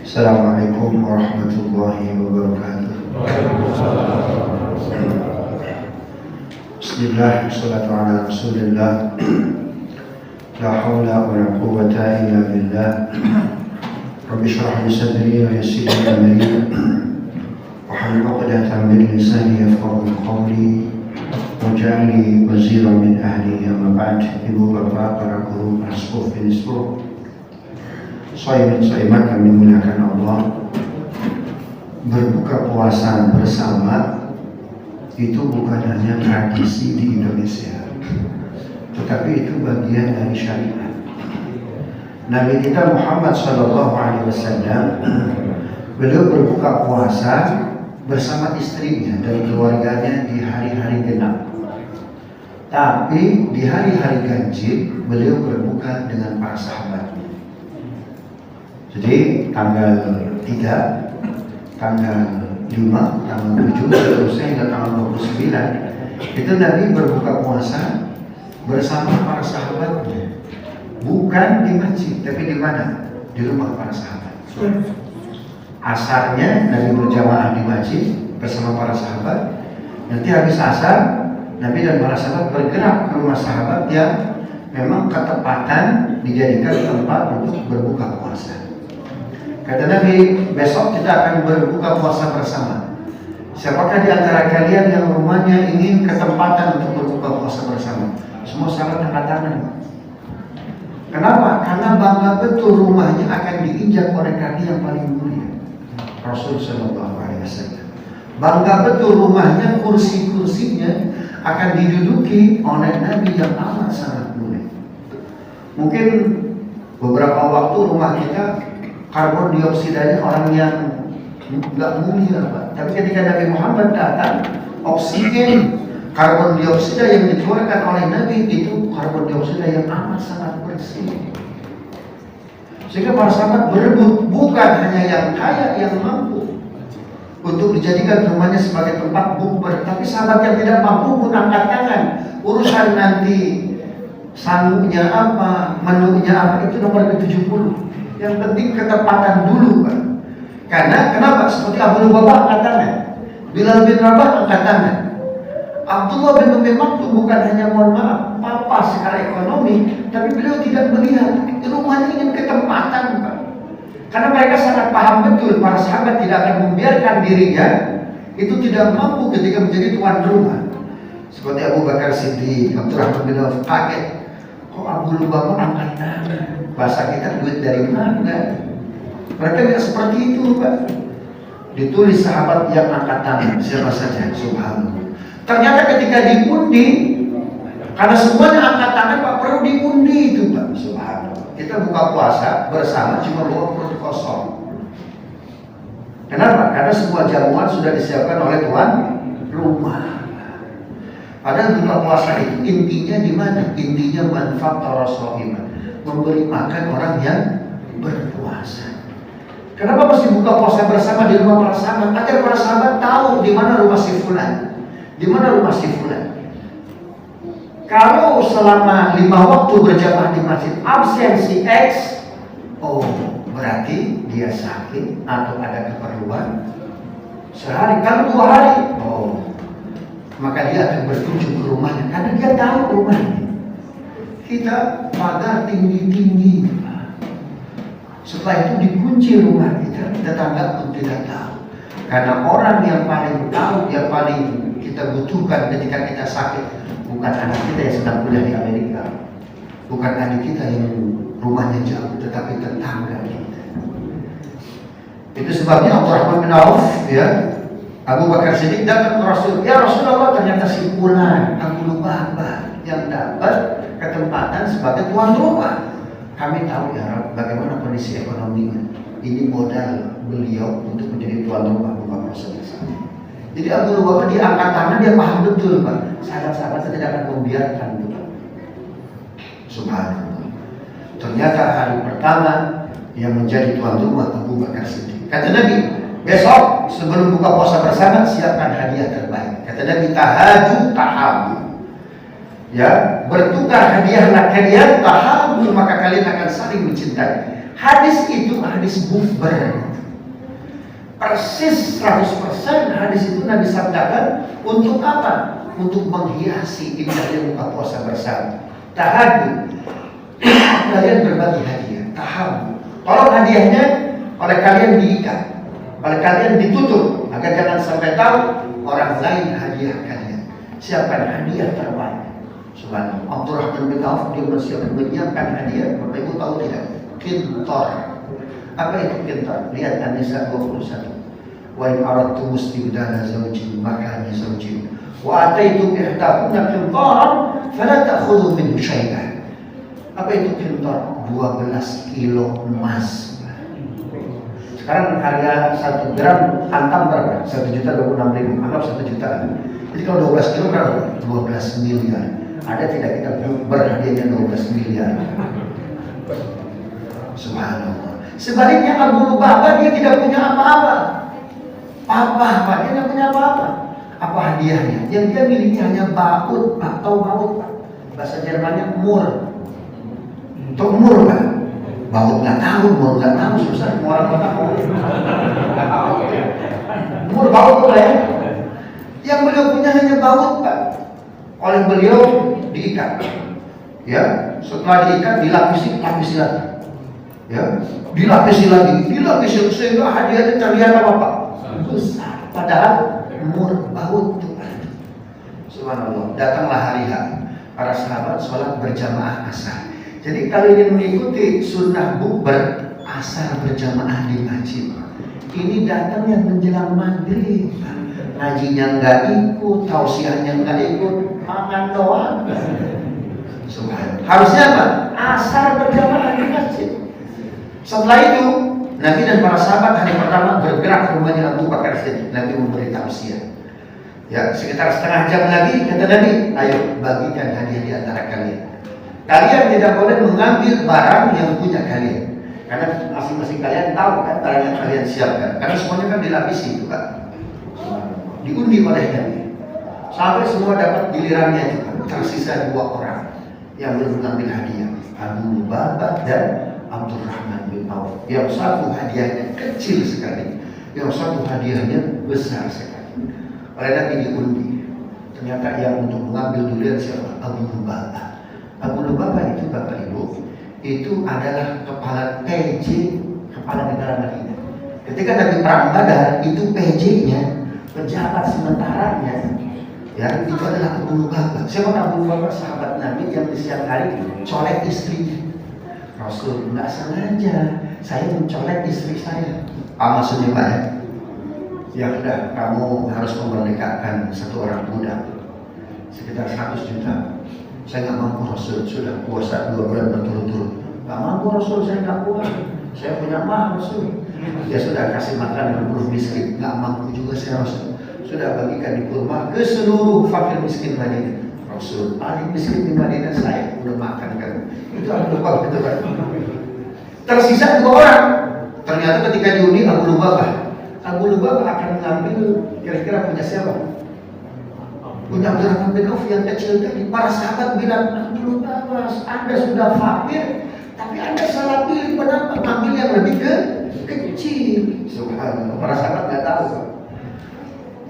Assalamualaikum warahmatullahi wabarakatuh. Bismillah, wassalatu ala rasulillah. La hawla wa la quwwata illa billah. Rabbi shrah li sadri wa yassir li amri wahlul 'uqdatam min lisani yafqahu qawli waj'al li waziran min ahli. Amma ba'd. Ibu bapak, para guru, asqaf bin isqaf, Saiman kami dimuliakan Allah. Berbuka puasa bersama itu bukan hanya tradisi di Indonesia, tetapi itu bagian dari syariat. Nabi kita Muhammad SAW, beliau berbuka puasa bersama istrinya dan keluarganya di hari-hari genap. Tapi di hari-hari ganjil beliau berbuka dengan para sahabatnya. Jadi tanggal 3, tanggal 5, tanggal 7, seterusnya hingga tanggal 29 itu Nabi berbuka puasa bersama para sahabatnya. Bukan di masjid, tapi di mana? Di rumah para sahabat. Asarnya Nabi berjamaah di masjid bersama para sahabat. Nanti habis asar, Nabi dan para sahabat bergerak ke rumah sahabat yang memang ketepatan dijadikan tempat untuk berbuka puasa. Kata Nabi, besok kita akan berbuka puasa bersama. Siapakah di antara kalian yang rumahnya ingin ketempatan untuk berbuka puasa bersama? Semua sahabat angkat tangan. Kenapa? Karena bangga betul rumahnya akan diinjak oleh kaki yang paling mulia, Rasul Sallallahu Alaihi Wasallam. Bangga betul rumahnya, kursi-kursinya akan diduduki oleh Nabi yang amat sangat mulia. Mungkin beberapa waktu rumah kita karbon dioksidanya orang yang nggak mulia, Pak. Tapi ketika Nabi Muhammad datang, oksigen karbon dioksida yang dikeluarkan oleh Nabi itu karbon dioksida yang amat sangat bersih. Sehingga para sahabat berebut, bukan hanya yang kaya yang mampu untuk dijadikan rumahnya sebagai tempat bukber, tapi sahabat yang tidak mampu pun angkat tangan. Urusan nanti sangunya apa, menunya apa, itu nomor ke-70. Yang penting ketepatan dulu, Pak. Karena kenapa? Seperti Abu Lubabah angkat tangan, Bilal bin Rabah angkat tangan, Abdullah bin Umi Maktum bukan hanya mohon maaf papa secara ekonomi, tapi beliau tidak melihat rumahnya ingin ketempatan, Pak. Karena mereka sangat paham betul para sahabat tidak akan membiarkan dirinya itu tidak mampu ketika menjadi tuan rumah. Seperti Abu Bakar Siddiq, Abdurrahman bin Auf kaget, kok Abu Lubabah angkat tangan? Bahasa kita duit dari mana? Mereka tidak seperti itu, Pak. Ditulis sahabat yang angkat tangan siapa saja, subhanallah. Ternyata ketika diundi, karena semuanya angkat tangan, Pak, perlu diundi itu, Pak, subhanallah. Kita buka puasa bersama cuma bawa perut kosong. Kenapa? Karena semua jamuan sudah disiapkan oleh tuan rumah. Padahal buka puasa itu intinya di mana? Intinya manfaat rasulullah, memberi makan orang yang berpuasa. Kenapa mesti buka puasa bersama di rumah para sahabat? Agar para sahabat tahu di mana rumah si fulan, di mana rumah si fulan. Kalau selama 5 waktu berjamaah di masjid absensi X, oh berarti dia sakit atau ada keperluan sehari. Kalau 2 hari, oh maka dia akan berkunjung ke rumahnya karena dia tahu rumahnya. Kita pagar tinggi-tinggi, setelah itu dikunci rumah kita, tetangga pun tidak tahu. Karena orang yang paling tahu, yang paling kita butuhkan ketika kita sakit, bukan anak kita yang sedang kuliah di Amerika, bukan adik kita yang rumahnya jauh, tetapi tetangga kita. Itu sebabnya Abdurrahman bin Auf, ya, Abu Bakar Siddiq datang ke Rasul, ya Rasulullah, ternyata si fulan Abu Lubabah yang dapat ketempatan sebagai tuan rumah. Kami tahu ya bagaimana kondisi ekonominya. Ini modal beliau untuk menjadi tuan rumah buka puasa bersama. Jadi Abu Lubabah diangkat tangan, dia paham betul, Pak. Sahabat-sahabat tidak akan membiarkan itu. Subhanallah. Ternyata hari pertama yang menjadi tuan rumah Abu Bakar Siddiq. Kata Nabi, besok sebelum buka puasa bersama siapkan hadiah terbaik. Kata Nabi, tahadu tahabu. Ya, bertukar hadiahlah kalian, tahabu tahabbtu maka kalian akan saling mencintai. Hadis itu hadis bukhbar. Persis 100% hadis itu Nabi sabdakan untuk apa? Untuk menghiasi indahnya buka puasa bersama. Tahaddu, kalian berbagi hadiah. Tahabbu, tolong hadiahnya oleh kalian diikat, oleh kalian ditutup agar jangan sampai tahu orang lain hadiah kalian. Siapkan hadiah terbaik. Subhanallah. Abdurrahman bin Auf dia menyiapkan hadiah. Bapak Ibu tahu tidak? Kintor. Apa itu kintor? Lihat An-Nisa 21. Wa in aradtum istibdala zawjin makana zawjin wa ataitum ihdakunna qintaran fala ta'khudhu minhu syai'an. Apa itu qintar? 12 kilo emas. Sekarang harga 1 gram antam berapa? 1.026.000. Anggap 1 juta. Jadi kalau 12 kilo berapa? 12 miliar. Ada tidak kita berhadiahnya 12 miliar? Subhanallah. Sebaliknya Abu Lubabah dia tidak punya apa-apa. Apa-apa, dia tidak punya apa-apa. Apa hadiahnya? Yang dia miliki hanya baut, atau baut, Pak. Bahasa Jermannya mur. Untuk mur, Pak. Baut nggak tahu, mur nggak tahu, susah. Orang nggak tahu. Mur baut boleh ya? Yang beliau punya hanya baut, Pak. Oleh beliau diikat. Ya, setelah diikat dilapisi lagi. Ya, dilapisi lagi sehingga hadiahnya terlihat apa, Pak? Besar. Padahal mur baut Tuhan. Subhanallah. Datanglah hari H. Para sahabat sholat berjamaah asar. Jadi kalau ingin mengikuti sunnah bukber, asar berjamaah di masjid. Ini datang yang menjelang maghrib. Ngajinya nggak ikut, tausiahnya nggak ikut, makan doang. Subhanallah. Harusnya apa? Asar berjamaah di masjid. Setelah itu Nabi dan para sahabat hari pertama bergerak ke rumahnya Abu Bakar Siddiq. Nabi memberi tausiah. Ya, sekitar setengah jam lagi kata Nabi, ayo bagikan hadiah di antara kalian. Kalian tidak boleh mengambil barang yang punya kalian, karena masing-masing kalian tahu kan barang yang kalian siapkan. Karena semuanya kan dilapisi itu kan, diundi oleh Nabi. Sampai semua dapat gilirannya itu kan. Tersisa 2 orang yang belum mengambil hadiah, Abu Lubabah dan Abdurrahman bin Auf. Yang satu hadiahnya kecil sekali, yang satu hadiahnya besar sekali. Oleh Nabi diundi. Ternyata yang untuk mengambil duluan siapa? Abu Lubabah. Abu Lubabah itu Bapak Ibu, itu adalah kepala PJ, kepala negara Madinah. Ketika Nabi perang Badar, itu PJ-nya, pejabat sementaranya, ya itu adalah Abu Lubabah. Siapa Abu Lubabah? Sahabat Nabi yang di siang hari colek istrinya. Rasul nggak sengaja, saya mencolek istri saya. Maksudnya Pak ya? Ya udah, kamu harus memerdekakan 1 orang budak sekitar 100 juta. Saya nggak mampu Rasul, sudah puasa 2 bulan berturut-turut. Nggak mampu Rasul, saya nggak kuat. Saya punya mah Rasul. Ya sudah, kasih makan 60 miskin. Nggak mampu juga saya Rasul. Sudah bagikan di kurma ke seluruh fakir miskin Madinah. Rasul, paling miskin di Madinah saya udah makan kan. Itu Abu Lubabah itu kan. Tersisa 2 orang. Ternyata ketika diundi Abu Lubabah, Abu Lubabah akan mengambil kira-kira punya siapa? Punya Abdurrahman bin Auf yang kecil tadi. Para sahabat bilang, Abu Lubabah, Anda sudah fakir, tapi Anda salah pilih. Kenapa? Ambil yang lebih kecil. Subhanallah. Para sahabat nggak tahu.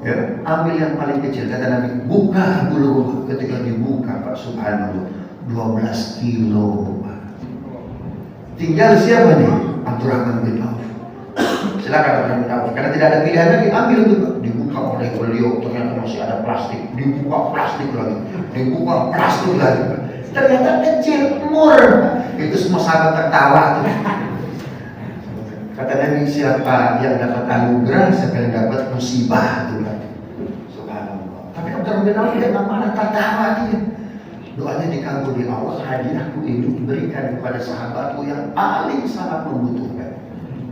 Ya, ambil yang paling kecil. Kata Nabi, buka Abu Lubabah. Ketika dibuka, Pak, subhanallah, 12 kilo. Tinggal siapa nih? Abdurrahman bin Auf. Silakan Abdurrahman bin Auf. Karena tidak ada pilihan lagi, ambil itu. Dibuka oleh beliau, ternyata masih ada plastik. Dibuka plastik lagi. Dibuka plastik lagi. Ternyata kecil, mur. Itu semua sahabat tertawa. Kata Nabi, siapa yang dapat anugerah, siapa yang dapat musibah itu kan. Subhanallah. Tapi Abdurrahman bin Auf dia nggak malah tertawa dia. Doanya dikabuli Allah, hadiahku ini diberikan kepada sahabatku yang paling sangat membutuhkan.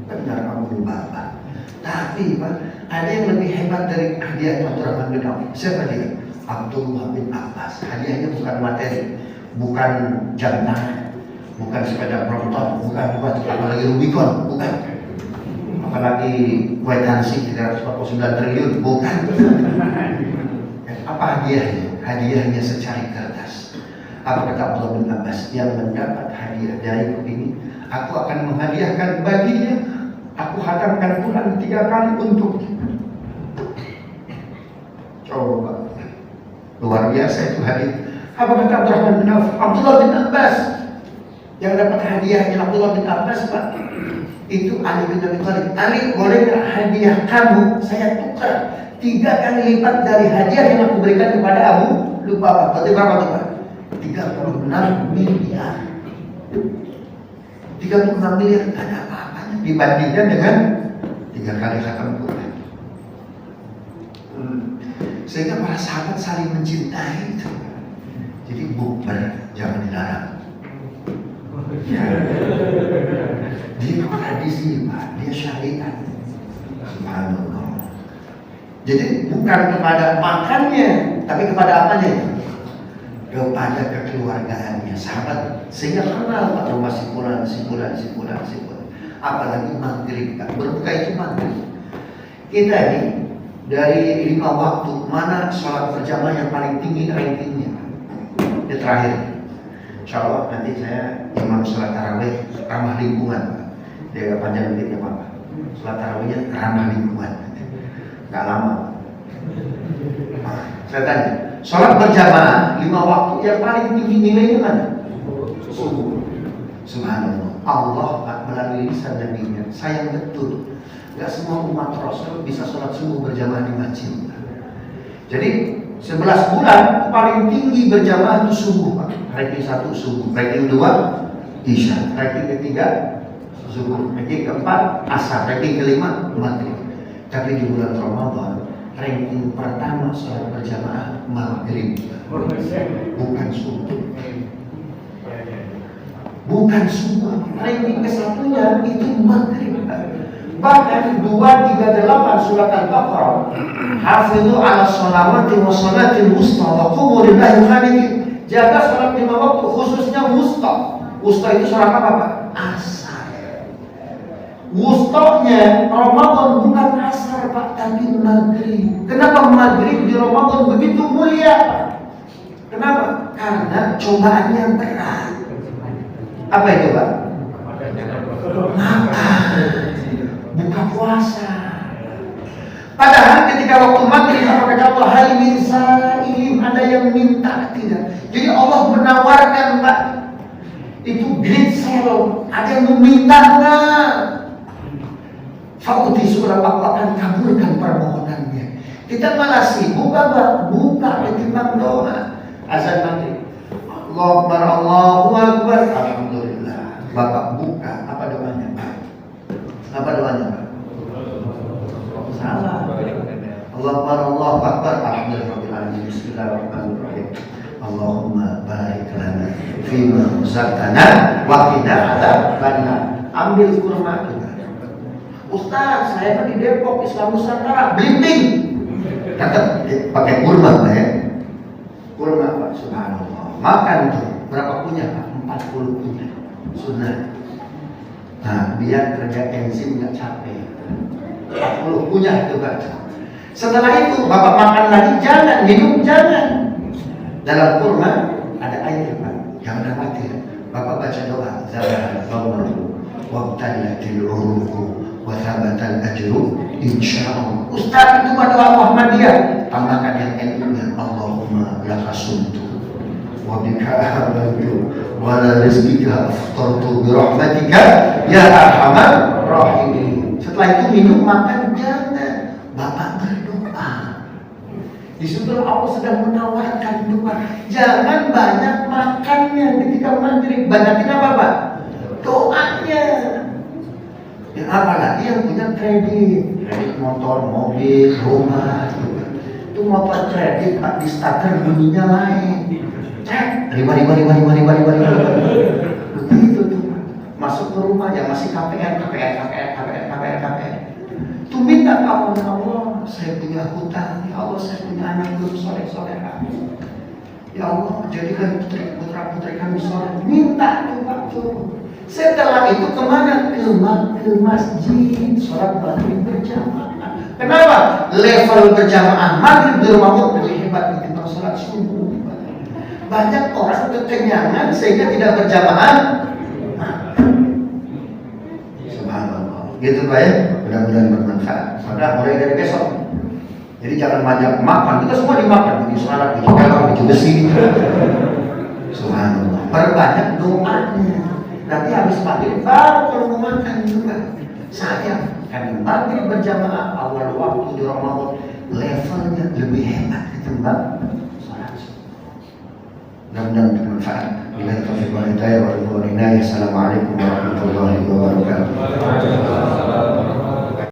Benar Abu Lubabah. Tapi Pak, ada yang lebih hebat dari hadiah Abdurrahman bin Auf. Siapa dia? Abdullah bin Abbas. Hadiahnya bukan materi, bukan jam tangan, bukan sepeda Brompton, bukan batu, apalagi Rubicon, bukan. Apalagi kwitansi 349 triliun, bukan. Apa hadiahnya? Hadiahnya secari kertas. Apa kata Abdullah bin Abbas? Yang mendapat hadiah dariku ini, aku akan menghadiahkan baginya. Aku hatamkan Quran 3 kali untuknya. Coba, luar biasa itu hadiah. Apa kata Abdullah bin Abbas? Yang dapat hadiahnya Abdullah bin Abbas, Pak, itu Ali bin Abi Thalib. Ali, boleh nggak hadiah kamu saya tukar 3 kali lipat dari hadiah yang aku berikan kepada Abu? Lupa Pak, berarti berapa tuh Pak? 36 miliar. 36 miliar tidak ada apa-apanya dibandingkan dengan 3 kali khatam Quran. Sehingga para sahabat saling mencintai itu. Jadi bukber jangan dilarang. Ya. Dia tradisi Pak, dia syariat. Subhanallah. Jadi bukan kepada makannya, tapi kepada apanya? Kepada kekeluargaannya, sahabat. Sehingga kenal Pak rumah simpulan. Apalagi maghrib, Pak. Berbuka itu maghrib. Kita ini dari 5 waktu, mana sholat berjamaah yang paling tinggi rankingnya? Ini terakhir. Insya Allah nanti saya imam sholat tarawih ramah lingkungan, Pak. Dia agak panjang dikit ya Pak. Sholat tarawihnya ramah lingkungan, nggak lama. Nah, saya tanya, sholat berjamaah 5 waktu yang paling tinggi nilainya mana? Subuh. Subhanallah. Allah melalui lisan Nabi-Nya sayang betul. Gak semua umat Rasul bisa sholat subuh berjamaah di masjid. Jadi 11 bulan paling tinggi berjamaah itu subuh Pak. Ranking 1 subuh, ranking 2 isya, ranking ketiga zuhur, ranking keempat asar, ranking kelima maghrib. Tapi di bulan Ramadan ranking pertama sholat berjamaah maghrib, bukan subuh. Bukan subuh, ranking ke-1-nya itu maghrib. Bahkan 238 surat Al-Baqarah, hafizu ala sholawati wa sholatil wusta wa qumu lillahi qanitin. Jaga sholat 5 waktu, khususnya wusta. Wusta itu sholat apa Pak? Asar. Wustanya Ramadan bukan asar Pak, tapi maghrib. Kenapa maghrib di Ramadan begitu mulia Pak? Kenapa? Karena cobaannya berat. Apa itu Pak? Makan, buka puasa. Padahal ketika waktu maghrib apa kata Allah? Hal min sa'ilin, ada yang minta tidak? Jadi Allah menawarkan Pak, itu great sale, ada yang meminta enggak? Fa'uti surah Allah akan kabulkan permohonannya. Kita malah sibuk Pak, buka ketimbang doa. Azan maghrib, Allahu Akbar, Allahu Akbar, alhamdulillah. Bapak buka, apa doanya Pak? Apa doanya Pak? Salah. Allahu Akbar, Allahu Akbar, alhamdulillahirabbil alamin, bismillahirrahmanirrahim. Allahumma barik lana fima razaqtana wa qina adzabannar. Ambil kurma itu. Ustaz, saya di Depok Islam Nusantara, Blimbing. Tetap pakai kurma Pak ya. Kurma Pak, subhanallah. Makan tuh, berapa punya Pak? 40 punya. Sunnah. Nah, biar kerja enzim nggak capek. 40 punya itu Pak. Setelah itu Bapak makan lagi jangan, minum jangan. Dalam kurma ada air Pak. Jangan khawatir. Bapak baca doa, zabahan qawmahu wa btalatil uruqu wa thabatal ajru insyaallah. Ustaz itu doa Muhammadiyah. Tambahkan yang NU-nya, Allahumma lakasumtu wa bika amantu wa la rizqika aftartu bi rahmatika ya arhamar rahimin. Setelah itu minum, makan jangan. Bapak berdoa. Di situ Allah sedang menawarkan doa. Jangan banyak makannya ketika maghrib. Banyakin apa Pak? Doanya. Ya, apalagi yang punya kredit motor, mobil, rumah. Itu motor kredit Pak, di starter bunyinya lain. Cek, riba. Begitu tuh Pak. Masuk ke rumah yang masih KPR. Tuh minta Allah, ya Allah, saya punya hutang, ya Allah, saya punya anak belum soleh-soleha. Ya Allah, jadikan putra-putri kami soleh. Minta tuh Pak tuh. Setelah itu kemana? Ke masjid, sholat maghrib berjamaah. Kenapa? Level berjamaah maghrib di rumah lebih hebat ketimbang sholat subuh. Banyak orang ke kekenyangan sehingga tidak berjamaah. Subhanallah. Gitu Pak ya, mudah-mudahan bermanfaat. Maka mulai dari besok, jadi jangan banyak makan, kita semua dimakan, biji salad, biji kelor, biji besi. Subhanallah. Perbanyak doanya. Nanti habis maghrib baru kalau mau makan juga. Sayang, kan maghrib berjamaah awal waktu di Ramadan levelnya lebih hebat ketimbang sholat. Mudah-mudahan bermanfaat. Billahi taufiq wal hidayah. Assalamualaikum warahmatullahi wabarakatuh.